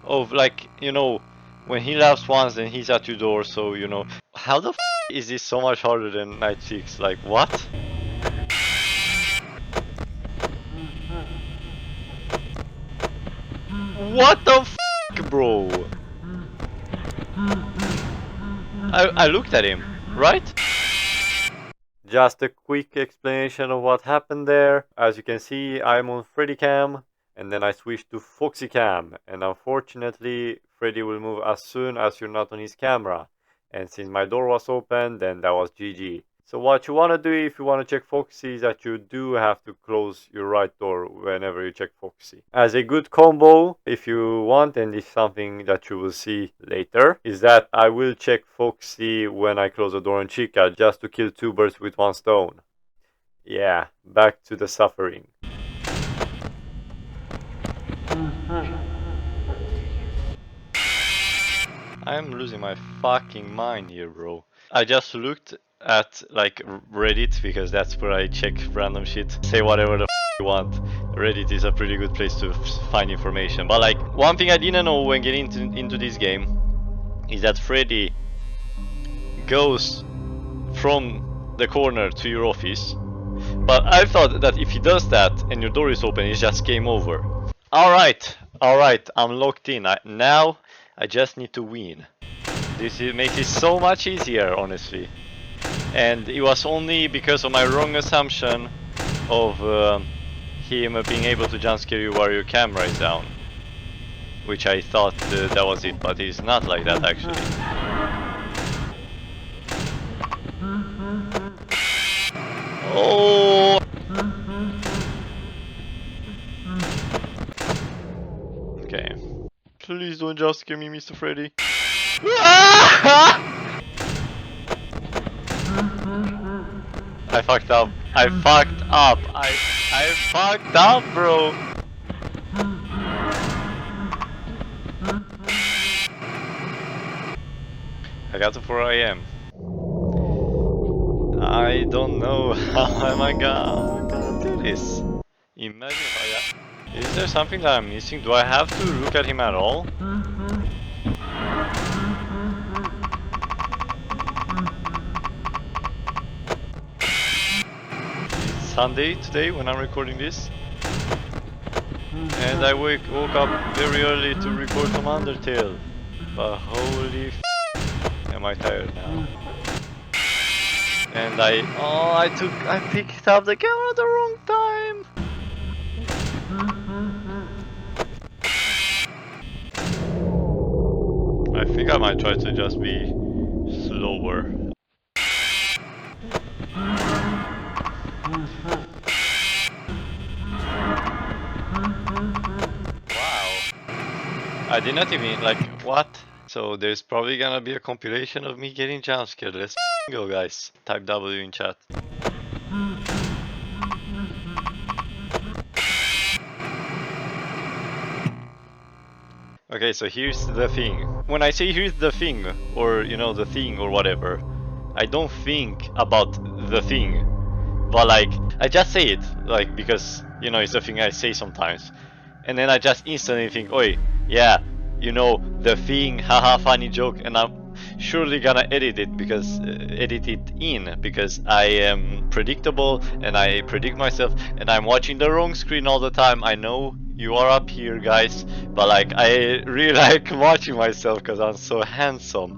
S1: of, like, you know, when he laughs once then he's at your door, so, you know. How the f is this so much harder than night 6? Like, what? What the f, bro? I looked at him, right? Just a quick explanation of what happened there. As you can see, I'm on Freddy cam, and then I switched to Foxy cam, and unfortunately Freddy will move as soon as you're not on his camera. And since my door was open, then that was GG. So what you want to do if you want to check Foxy is that you do have to close your right door whenever you check Foxy. As a good combo, if you want, and it's something that you will see later, is that I will check Foxy when I close the door on Chica, just to kill two birds with one stone. Yeah, back to the suffering. I'm losing my fucking mind here, bro. I just looked at like Reddit because that's where I check random shit. Say whatever the you want. Reddit is a pretty good place to find information. But like one thing I didn't know when getting into this game is that Freddy goes from the corner to your office. But I thought that if he does that and your door is open, it's just game over. Alright, I'm locked in. Now I just need to win. This makes it so much easier, honestly. And it was only because of my wrong assumption of him being able to jump scare you while your camera is down. Which I thought that was it, but it's not like that actually. Oh! Okay. Please don't jump scare me, Mr. Freddy. I fucked up. I fucked up, bro. I got to 4 AM. I don't know how am I gonna do this. Imagine if I... Is there something that I'm missing? Do I have to look at him at all? It's Sunday today when I'm recording this. And I woke up very early to record some Undertale. But holy f***, am I tired now. And I picked up the camera at the wrong time. I think I might try to just be slower. Wow. I did not even, like, what? So there's probably gonna be a compilation of me getting jump scared. Let's go, guys. Type W in chat. Okay, so here's the thing. When I say here's the thing, or you know, the thing or whatever, I don't think about the thing. But like, I just say it, like, because, you know, it's a thing I say sometimes. And then I just instantly think, oi, yeah, you know, the thing, haha, funny joke, and I'm surely gonna edit it in because I am predictable and I predict myself and I'm watching the wrong screen all the time. I know you are up here, guys, but like, I really like watching myself because I'm so handsome.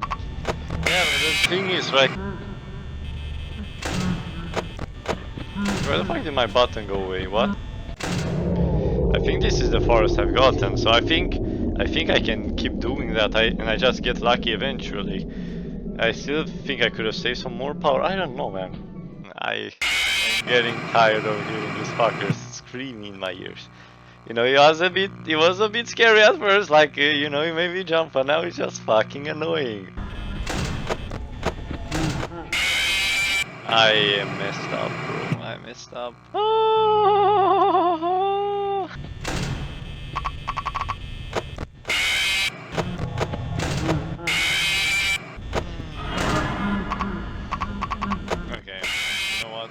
S1: Yeah, but the thing is, like, where the fuck did my button go away? What? I think this is the farthest I've gotten, so I think I can keep doing that, and I just get lucky eventually. I still think I could have saved some more power. I don't know, man. I'm getting tired of hearing these fuckers screaming in my ears. You know, it was a bit scary at first, like, you know, it made me jump, but now it's just fucking annoying. I messed up, bro. I messed up. Okay, you know what?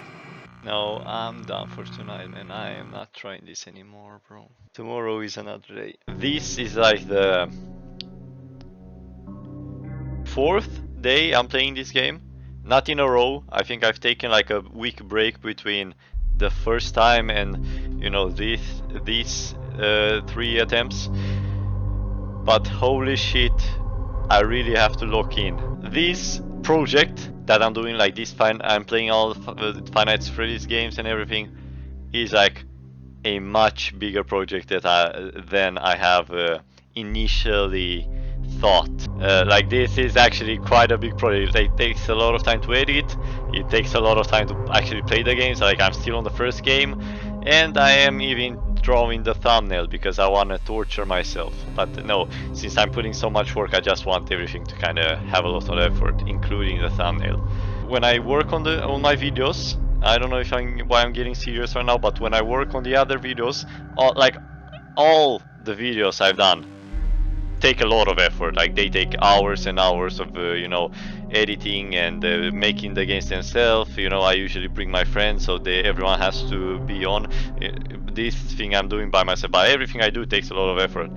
S1: No, I'm done for tonight, man. I am not trying this anymore, bro. Tomorrow is another day. This is like the 4th day I'm playing this game. Not in a row. I think I've taken like a week break between the first time and, you know, these 3 attempts. But holy shit, I really have to lock in. This project that I'm doing, like this, I'm playing all the Five Nights at Freddy's games and everything, is like a much bigger project that than I have initially thought. Like this is actually quite a big project. It takes a lot of time to edit. It takes a lot of time to actually play the games. Like I'm still on the first game, and I am even drawing the thumbnail because I want to torture myself. But no, since I'm putting so much work, I just want everything to kind of have a lot of effort, including the thumbnail. When I work on my videos, I don't know if why I'm getting serious right now, but when I work on the other videos, all the videos I've done take a lot of effort. Like they take hours and hours of editing and making the games themselves. I usually bring my friends, so everyone has to be on. This thing I'm doing by myself, but everything I do takes a lot of effort.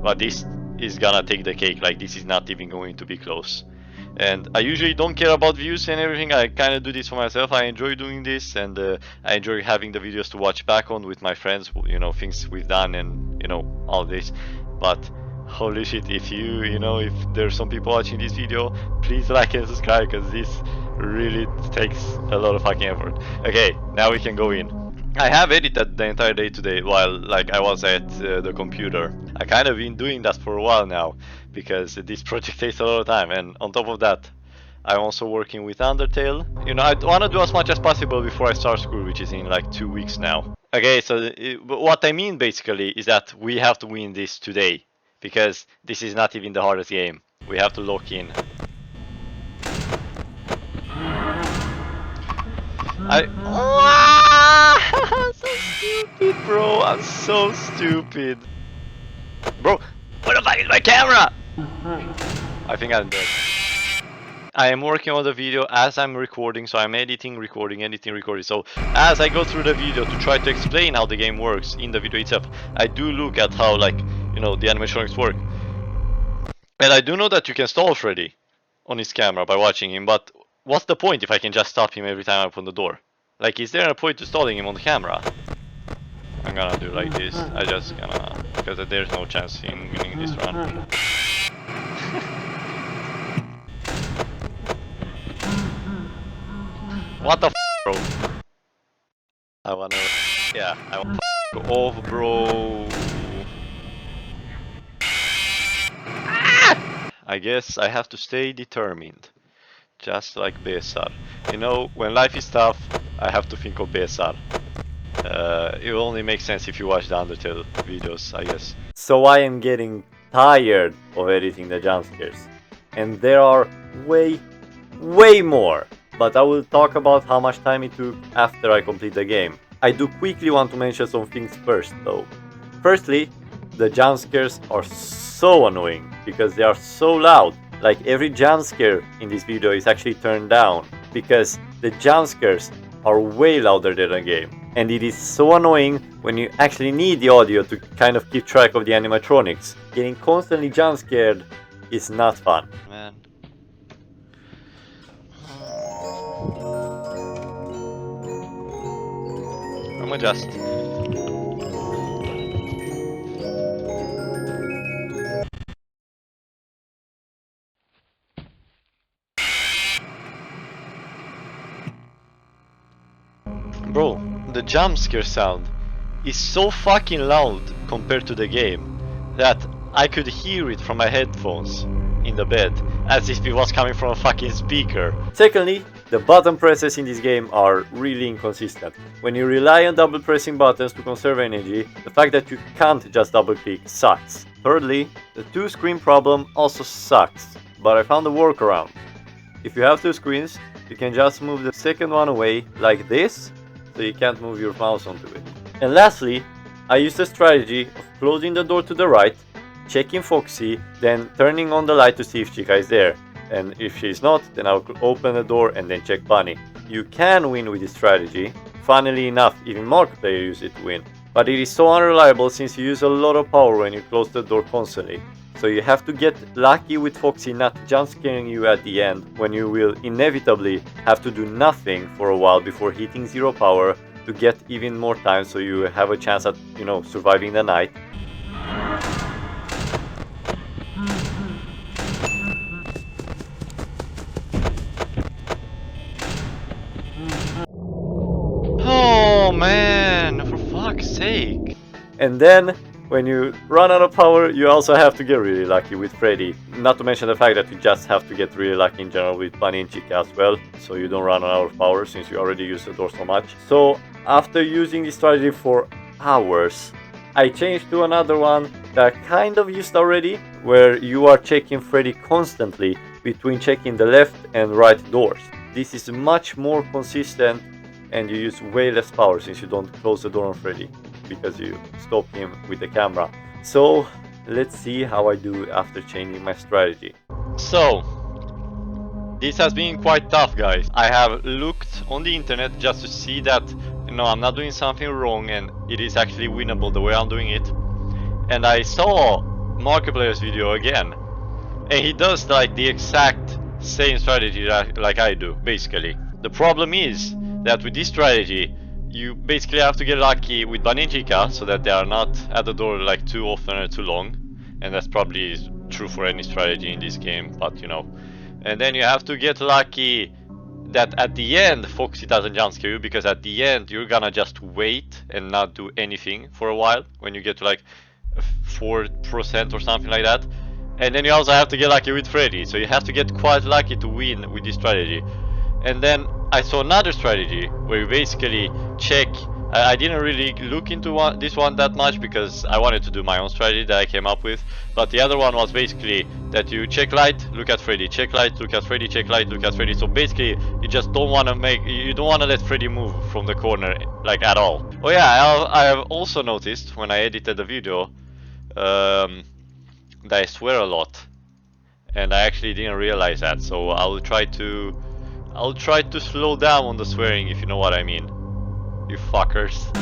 S1: But this is gonna take the cake. Like this is not even going to be close. And I usually don't care about views and everything. I kind of do this for myself. I enjoy doing this, and I enjoy having the videos to watch back on with my friends. Things we've done and all this. But holy shit, if if there's some people watching this video, please like and subscribe, because this really takes a lot of fucking effort. Okay, now we can go in. I have edited the entire day today while I was at the computer. I kind of been doing that for a while now because this project takes a lot of time, and on top of that I'm also working with Undertale. I want to do as much as possible before I start school, which is in 2 weeks now. Okay, so what I mean basically is that we have to win this today, because this is not even the hardest game. We have to lock in. I'm so stupid, bro. I'm so stupid. Bro, what the fuck is my camera? I think I'm dead. I am working on the video as I'm recording, so I'm editing, recording. So as I go through the video to try to explain how the game works in the video itself, I do look at how the animatronics work. And I do know that you can stall Freddy on his camera by watching him, but what's the point if I can just stop him every time I open the door? Is there a point to stalling him on the camera? I'm gonna do like this. I just gonna, because there's no chance in winning this run. What the f, bro? I want go off, bro. I guess I have to stay determined. Just like Besar. When life is tough, I have to think of Besar. It will only make sense if you watch the Undertale videos, I guess. So I am getting tired of editing the jump scares. And there are way more. But I will talk about how much time it took after I complete the game. I do quickly want to mention some things first though. Firstly, the jump scares are so annoying because they are so loud. Every jump scare in this video is actually turned down because the jump scares are way louder than the game. And it is so annoying when you actually need the audio to kind of keep track of the animatronics. Getting constantly jump scared is not fun. Man. I'm adjust. Bro, the jump scare sound is so fucking loud compared to the game that I could hear it from my headphones in the bed as if it was coming from a fucking speaker. Secondly, the button presses in this game are really inconsistent. When you rely on double pressing buttons to conserve energy, the fact that you can't just double click sucks. Thirdly, the two screen problem also sucks, but I found a workaround. If you have two screens, you can just move the second one away like this, so you can't move your mouse onto it. And lastly, I used the strategy of closing the door to the right, checking Foxy, then turning on the light to see if Chica is there. And if she's not, then I'll open the door and then check Bunny. You can win with this strategy. Funnily enough, even more players use it to win. But it is so unreliable since you use a lot of power when you close the door constantly. So you have to get lucky with Foxy not jump scaring you at the end, when you will inevitably have to do nothing for a while before hitting 0 power to get even more time, so you have a chance at, surviving the night. Oh man, for fuck's sake. And then, when you run out of power, you also have to get really lucky with Freddy. Not to mention the fact that you just have to get really lucky in general with Bunny and Chica as well, so you don't run out of power since you already use the door so much. So after using this strategy for hours, I changed to another one that I kind of used already, where you are checking Freddy constantly between checking the left and right doors. This is much more consistent and you use way less power since you don't close the door on Freddy, because you stop him with the camera. So let's see how I do after changing my strategy. So this has been quite tough, guys. I have looked on the internet just to see that, you know, I'm not doing something wrong and it is actually winnable the way I'm doing it. And I saw Markiplier's video again, and he does like the exact same strategy like I do, basically. The problem is that with this strategy, you basically have to get lucky with Bunny and Chica so that they are not at the door like too often or too long. And that's probably true for any strategy in this game, but you know. And then you have to get lucky that at the end Foxy doesn't jump scare you, because at the end you're gonna just wait and not do anything for a while when you get to like 4% or something like that. And then you also have to get lucky with Freddy, so you have to get quite lucky to win with this strategy. And then I saw another strategy where you basically check. I didn't really look into this one that much because I wanted to do my own strategy that I came up with. But the other one was basically that you check light, look at Freddy, check light, look at Freddy, check light, look at Freddy. So basically you just don't want to let Freddy move from the corner like at all. Oh yeah, I have also noticed when I edited the video that I swear a lot, and I actually didn't realize that. So I'll try to slow down on the swearing, if you know what I mean. You fuckers.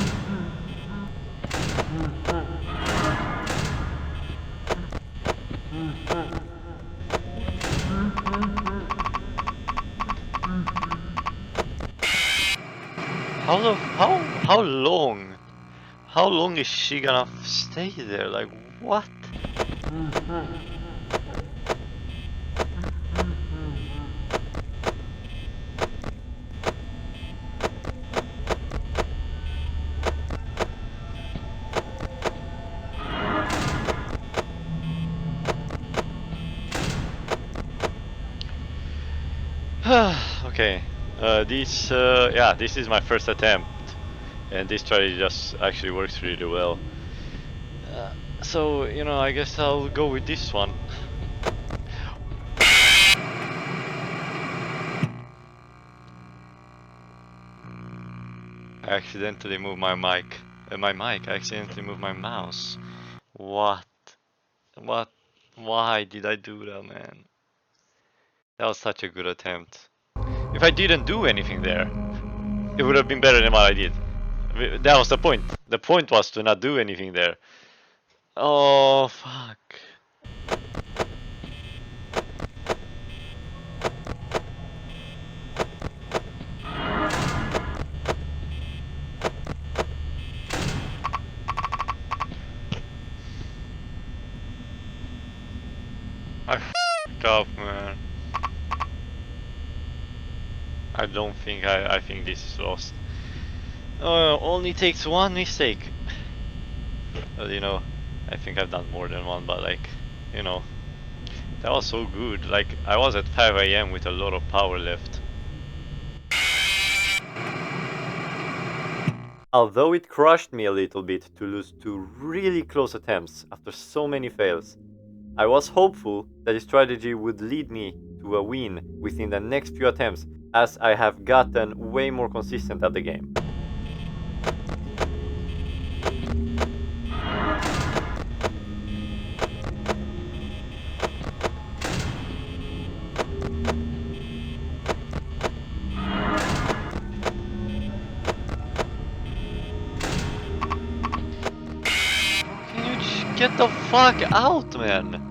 S1: How long is she gonna stay there? Like what? Okay, this is my first attempt, and this strategy just actually works really well. So, you know, I guess I'll go with this one. I accidentally moved my mic. I accidentally moved my mouse. What? Why did I do that, man? That was such a good attempt. If I didn't do anything there, it would have been better than what I did. That was the point. The point was to not do anything there. Oh, fuck. I f***ed up, man. I don't think I think this is lost. Only takes one mistake. Well, you know, I think I've done more than one, but like, you know, that was so good. Like, I was at 5 AM with a lot of power left. Although it crushed me a little bit to lose 2 really close attempts after so many fails, I was hopeful that the strategy would lead me to a win within the next few attempts, as I have gotten way more consistent at the game. Can you just get the fuck out, man?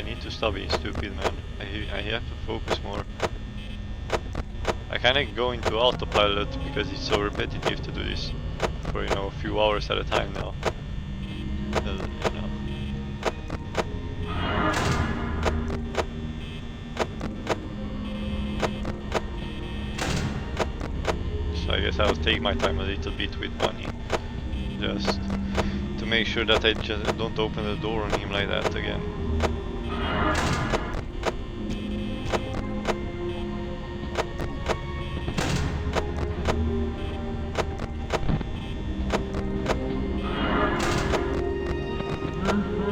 S1: need to stop being stupid, man. I have to focus more. I kinda go into autopilot because it's so repetitive to do this for, you know, a few hours at a time now. You know. So I guess I'll take my time a little bit with money. Just to make sure that I just don't open the door on him like that again.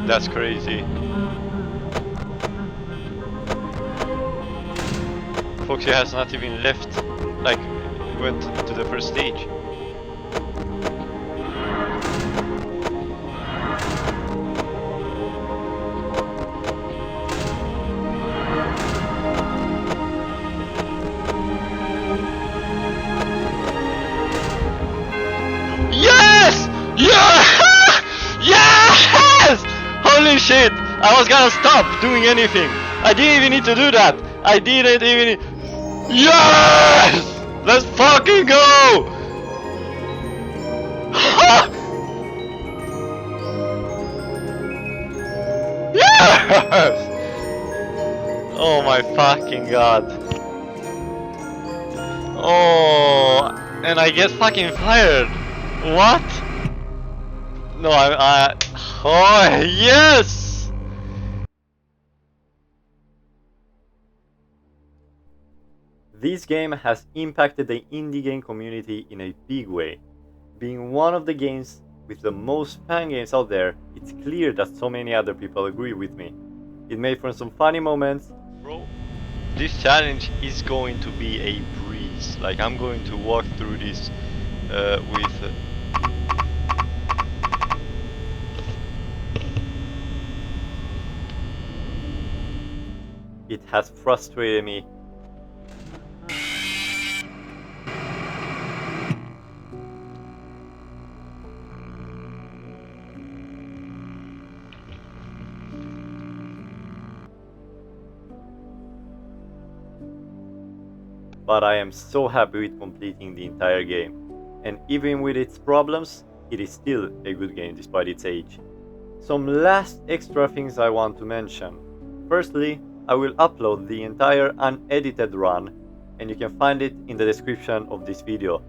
S1: That's crazy. Foxy has not even left, like, went to the first stage. Yes! Yeah! Yes! Holy shit! I was gonna stop doing anything. I didn't even need to do that. I didn't even. Yes! Let's fucking go! Yes! Oh my fucking god. Oh, and I get fucking fired. What? No, oh, yes! This game has impacted the indie game community in a big way. Being one of the games with the most fan games out there, it's clear that so many other people agree with me. It made for some funny moments. Bro, this challenge is going to be a breeze. Like, I'm going to walk through this with... It has frustrated me. But I am so happy with completing the entire game. And even with its problems, it is still a good game despite its age. Some last extra things I want to mention. Firstly, I will upload the entire unedited run, and you can find it in the description of this video.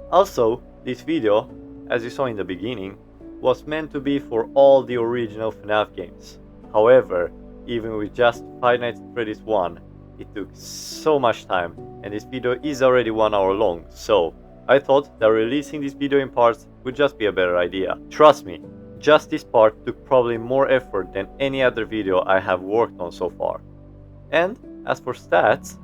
S1: Also, this video, as you saw in the beginning, was meant to be for all the original FNAF games. However, even with just Five Nights at Freddy's 1, it took so much time, and this video is already 1 hour long, so I thought that releasing this video in parts would just be a better idea. Trust me, just this part took probably more effort than any other video I have worked on so far. And as for stats,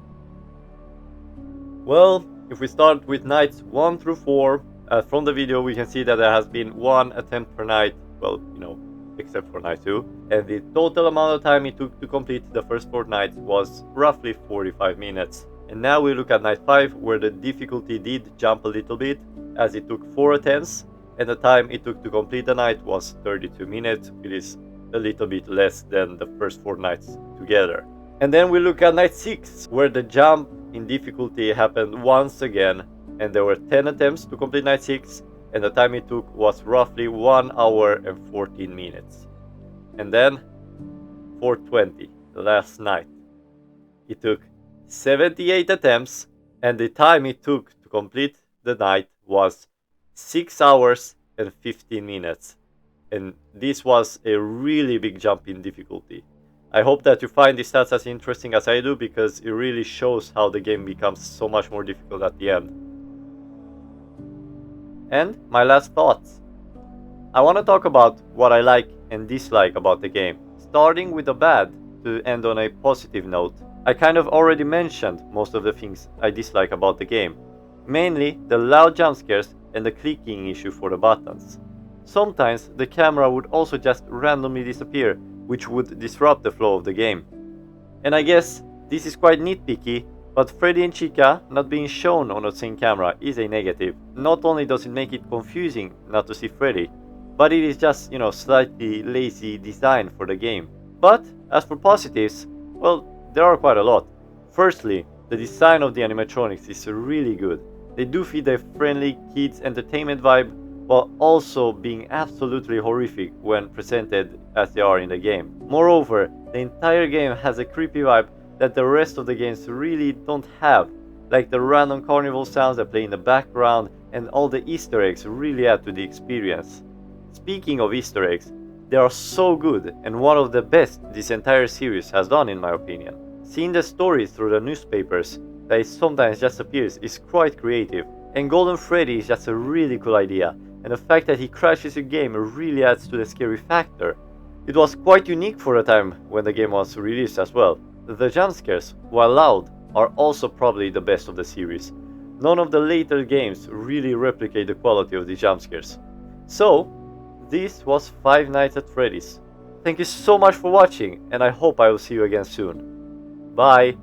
S1: well, if we start with nights 1 through 4, from the video we can see that there has been 1 attempt per night, well, you know, except for night 2, and the total amount of time it took to complete the first 4 nights was roughly 45 minutes. And now we look at night 5, where the difficulty did jump a little bit, as it took 4 attempts, and the time it took to complete the night was 32 minutes, which is a little bit less than the first 4 nights together. And then we look at night 6, where the jump in difficulty happened once again, and there were 10 attempts to complete night 6, and the time it took was roughly 1 hour and 14 minutes. And then 420, the last night. It took 78 attempts, and the time it took to complete the night was 6 hours and 15 minutes. And this was a really big jump in difficulty. I hope that you find these stats as interesting as I do, because it really shows how the game becomes so much more difficult at the end. And my last thoughts. I want to talk about what I like and dislike about the game. Starting with the bad to end on a positive note. I kind of already mentioned most of the things I dislike about the game. Mainly the loud jump scares and the clicking issue for the buttons. Sometimes the camera would also just randomly disappear, which would disrupt the flow of the game. And I guess this is quite nitpicky, but Freddy and Chica not being shown on the same camera is a negative. Not only does it make it confusing not to see Freddy, but it is just, you know, slightly lazy design for the game. But As for positives, well, there are quite a lot. Firstly, the design of the animatronics is really good. They do fit a friendly kids entertainment vibe while also being absolutely horrific when presented as they are in the game. Moreover, the entire game has a creepy vibe that the rest of the games really don't have, like the random carnival sounds that play in the background and all the Easter eggs really add to the experience. Speaking of Easter eggs, they are so good and one of the best this entire series has done in my opinion. Seeing the stories through the newspapers that it sometimes just appears is quite creative, and Golden Freddy is just a really cool idea, and the fact that he crashes your game really adds to the scary factor. It was quite unique for the time when the game was released as well. The jump scares, while loud, are also probably the best of the series. None of the later games really replicate the quality of the jump scares. So, this was Five Nights at Freddy's. Thank you so much for watching, and I hope I will see you again soon. Bye!